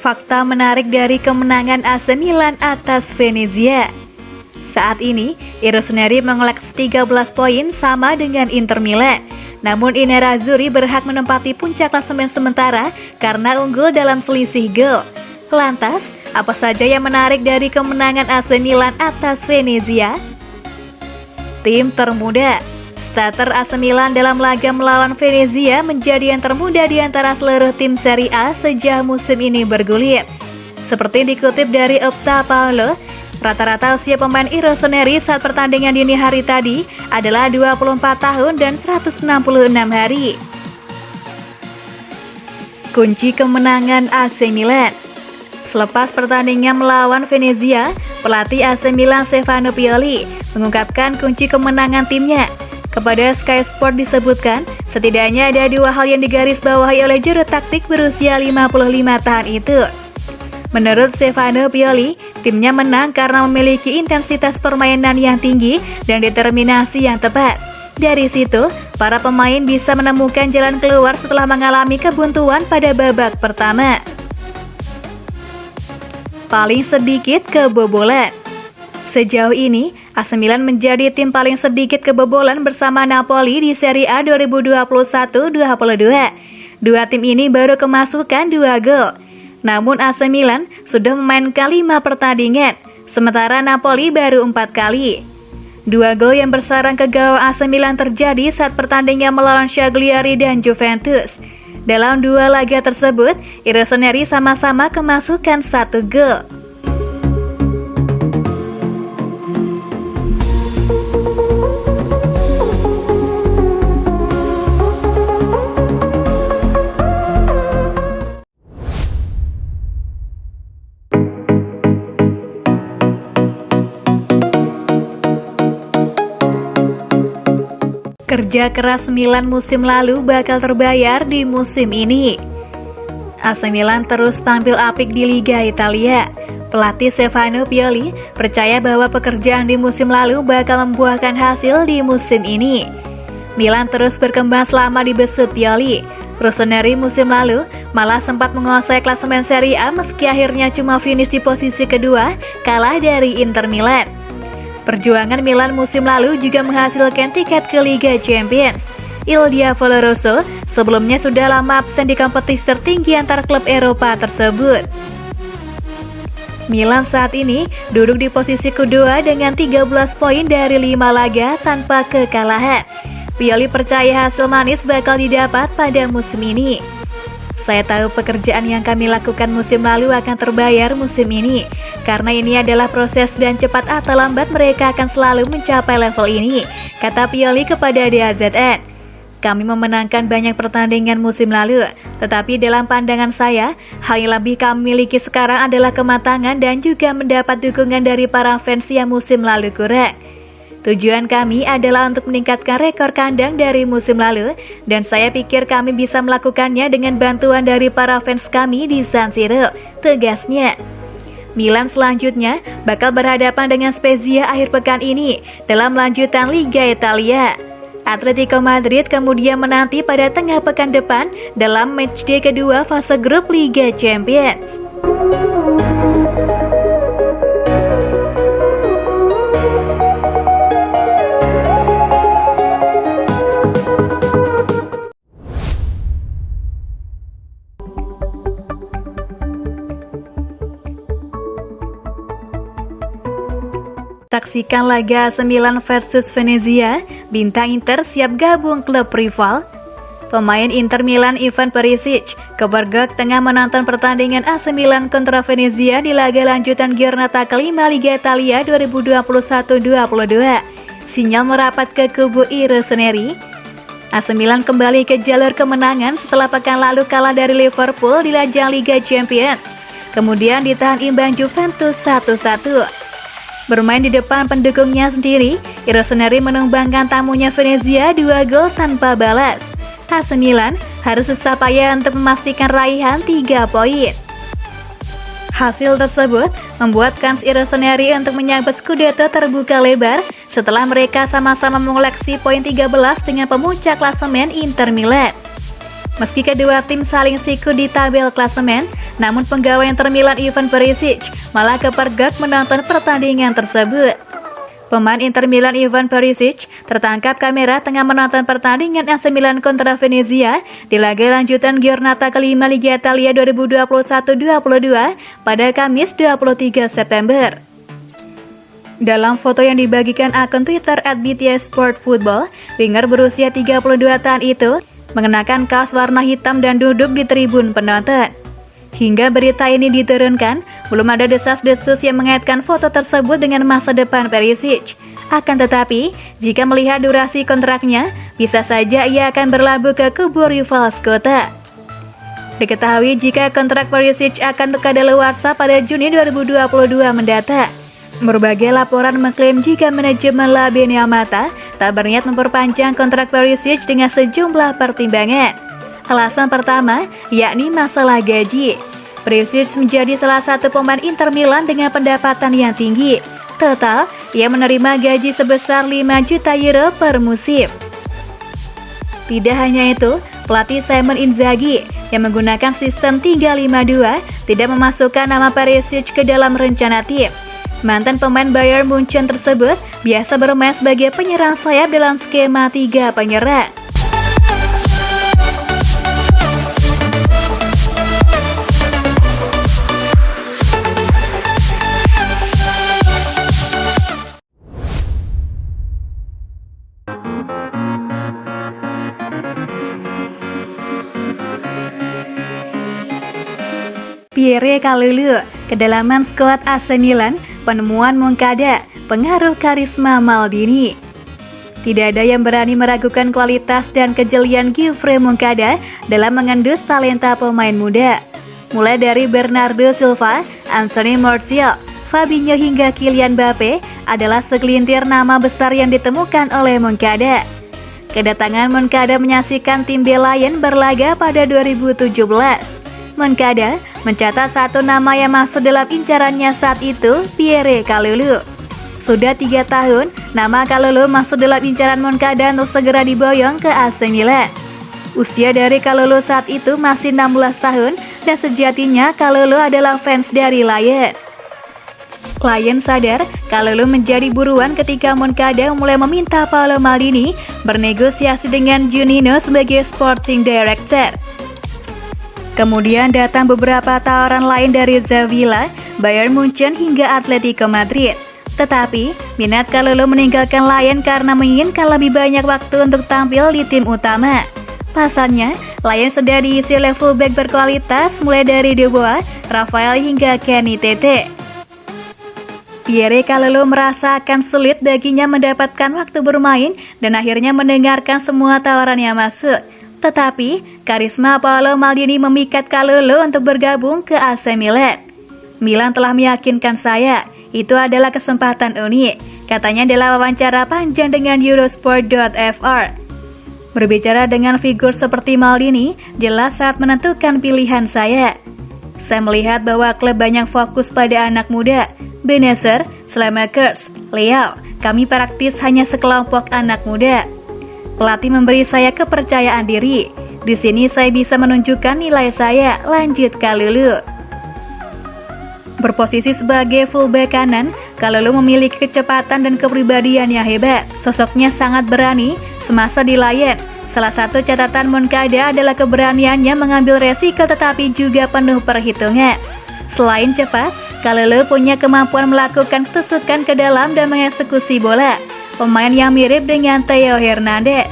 Fakta menarik dari kemenangan AC Milan atas Venezia. Saat ini, I Rossoneri mengoleksi 13 poin sama dengan Inter Milan. Namun I Nerazzurri berhak menempati puncak klasemen sementara karena unggul dalam selisih gol. Lantas, apa saja yang menarik dari kemenangan AC Milan atas Venezia? Tim termuda. Starter AC Milan dalam laga melawan Venezia menjadi yang termuda di antara seluruh tim Serie A sejak musim ini bergulir. Seperti dikutip dari Opta Paolo, rata-rata usia pemain I Rossoneri saat pertandingan dini hari tadi adalah 24 tahun dan 166 hari. Kunci kemenangan AC Milan. Selepas pertandingan melawan Venezia, pelatih AC Milan Stefano Pioli mengungkapkan kunci kemenangan timnya. Kepada Sky Sport disebutkan, setidaknya ada dua hal yang digarisbawahi oleh juru taktik berusia 55 tahun itu. Menurut Stefano Pioli, timnya menang karena memiliki intensitas permainan yang tinggi dan determinasi yang tepat. Dari situ, para pemain bisa menemukan jalan keluar setelah mengalami kebuntuan pada babak pertama. Paling sedikit kebobolan. Sejauh ini, AC Milan menjadi tim paling sedikit kebobolan bersama Napoli di Serie A 2021-22. Dua tim ini baru kemasukan 2 gol. Namun AC Milan sudah memainkan 5 pertandingan, sementara Napoli baru 4 kali. 2 gol yang bersarang ke gawang AC Milan terjadi saat pertandingan melawan Cagliari dan Juventus. Dalam 2 laga tersebut, I Rossoneri sama-sama kemasukan 1 gol. Kerja keras Milan musim lalu bakal terbayar di musim ini. AC Milan terus tampil apik di Liga Italia. Pelatih Stefano Pioli percaya bahwa pekerjaan di musim lalu bakal membuahkan hasil di musim ini. Milan terus berkembang selama dibesut Pioli. Rossoneri musim lalu malah sempat menguasai klasemen Serie A meski akhirnya cuma finish di posisi kedua, kalah dari Inter Milan. Perjuangan Milan musim lalu juga menghasilkan tiket ke Liga Champions. Il Diavolo Rosso sebelumnya sudah lama absen di kompetisi tertinggi antar klub Eropa tersebut. Milan saat ini duduk di posisi kedua dengan 13 poin dari 5 laga tanpa kekalahan. Pioli percaya hasil manis bakal didapat pada musim ini. Saya tahu pekerjaan yang kami lakukan musim lalu akan terbayar musim ini. Karena ini adalah proses dan cepat atau lambat mereka akan selalu mencapai level ini, kata Pioli kepada DAZN. Kami memenangkan banyak pertandingan musim lalu, tetapi dalam pandangan saya, hal yang lebih kami miliki sekarang adalah kematangan dan juga mendapat dukungan dari para fans yang musim lalu kurang. Tujuan kami adalah untuk meningkatkan rekor kandang dari musim lalu, dan saya pikir kami bisa melakukannya dengan bantuan dari para fans kami di San Siro, tegasnya. Milan selanjutnya bakal berhadapan dengan Spezia akhir pekan ini dalam lanjutan Liga Italia. Atletico Madrid kemudian menanti pada tengah pekan depan dalam matchday kedua fase grup Liga Champions. Saksikan laga AC Milan versus Venezia, bintang Inter siap gabung klub rival. Pemain Inter Milan Ivan Perisic kebergok tengah menonton pertandingan AC Milan kontra Venezia di laga lanjutan Giornata kelima Liga Italia 2021-22. Sinyal merapat ke kubu I Rossoneri. AC Milan kembali ke jalur kemenangan setelah pekan lalu kalah dari Liverpool di ajang Liga Champions. Kemudian ditahan imbang Juventus 1-1. Bermain di depan pendukungnya sendiri, I Rossoneri menumbangkan tamunya Venezia 2 gol tanpa balas. AC Milan harus susah payah untuk memastikan raihan 3 poin. Hasil tersebut membuat kans I Rossoneri untuk menyabet Scudetto terbuka lebar setelah mereka sama-sama mengoleksi poin 13 dengan pemuncak klasemen Inter Milan. Meski kedua tim saling siku di tabel klasemen, namun penggawa Inter Milan Ivan Perisic malah kepergok menonton pertandingan tersebut. Pemain Inter Milan Ivan Perisic tertangkap kamera tengah menonton pertandingan AC Milan kontra Venezia di laga lanjutan Giornata kelima Liga Italia 2021-22 pada Kamis 23 September. Dalam foto yang dibagikan akun Twitter @btsportfootball, winger berusia 32 tahun itu mengenakan kaos warna hitam dan duduk di tribun penonton. Hingga berita ini diturunkan, belum ada desas-desus yang mengaitkan foto tersebut dengan masa depan Perisic. Akan tetapi, jika melihat durasi kontraknya, bisa saja ia akan berlabuh ke kubu rival Skota. Diketahui jika kontrak Perisic akan kadaluarsa pada Juni 2022 mendatang. Berbagai laporan mengklaim jika manajemen La Beneamata tak berniat memperpanjang kontrak Perisic dengan sejumlah pertimbangan. Alasan pertama, yakni masalah gaji. Perisic menjadi salah satu pemain Inter Milan dengan pendapatan yang tinggi. Total, ia menerima gaji sebesar 5 juta euro per musim. Tidak hanya itu, pelatih Simon Inzaghi yang menggunakan sistem 3-5-2 tidak memasukkan nama Perisic ke dalam rencana tim. Mantan pemain Bayern Munchen tersebut biasa bermain sebagai penyerang sayap dalam skema 3 penyerang. Pierre Kalulu, kedalaman skuad AC Milan, penemuan Moncada, pengaruh karisma Maldini. Tidak ada yang berani meragukan kualitas dan kejelian Gioffre Moncada dalam mengendus talenta pemain muda. Mulai dari Bernardo Silva, Anthony Martial, Fabinho hingga Kylian Mbappe adalah segelintir nama besar yang ditemukan oleh Moncada. Kedatangan Moncada menyaksikan tim B Lion berlaga pada 2017. Moncada mencatat satu nama yang masuk dalam incarannya saat itu, Pierre Kalulu. Sudah 3 tahun, nama Kalulu masuk dalam incaran Moncada untuk segera diboyong ke AC Milan. Usia dari Kalulu saat itu masih 16 tahun dan sejatinya Kalulu adalah fans dari Lion. Lion sadar Kalulu menjadi buruan ketika Moncada mulai meminta Paolo Maldini bernegosiasi dengan Juninho sebagai sporting director. Kemudian datang beberapa tawaran lain dari Sevilla, Bayern Munchen hingga Atletico Madrid. Tetapi, minat Kalulu meninggalkan Lion karena menginginkan lebih banyak waktu untuk tampil di tim utama. Pasalnya, Lion sudah diisi oleh fullback berkualitas mulai dari De Boer, Rafael hingga Kenny Tete. Pierre Kalulu merasa akan sulit baginya mendapatkan waktu bermain dan akhirnya mendengarkan semua tawaran yang masuk. Tetapi, karisma Paolo Maldini memikat Kalulu untuk bergabung ke AC Milan. Milan telah meyakinkan saya, itu adalah kesempatan unik, katanya dalam wawancara panjang dengan Eurosport.fr. Berbicara dengan figur seperti Maldini, jelas saat menentukan pilihan saya. Saya melihat bahwa klub banyak fokus pada anak muda, Benacer, Slamakers, Leao, kami praktis hanya sekelompok anak muda. Pelatih memberi saya kepercayaan diri. Di sini saya bisa menunjukkan nilai saya, lanjut Kalulu. Berposisi sebagai fullback kanan, Kalulu memiliki kecepatan dan kepribadian yang hebat. Sosoknya sangat berani semasa di Lion. Salah satu catatan Moncada adalah keberaniannya mengambil resiko tetapi juga penuh perhitungan. Selain cepat, Kalulu punya kemampuan melakukan tusukan ke dalam dan mengeksekusi bola. Pemain yang mirip dengan Theo Hernandez.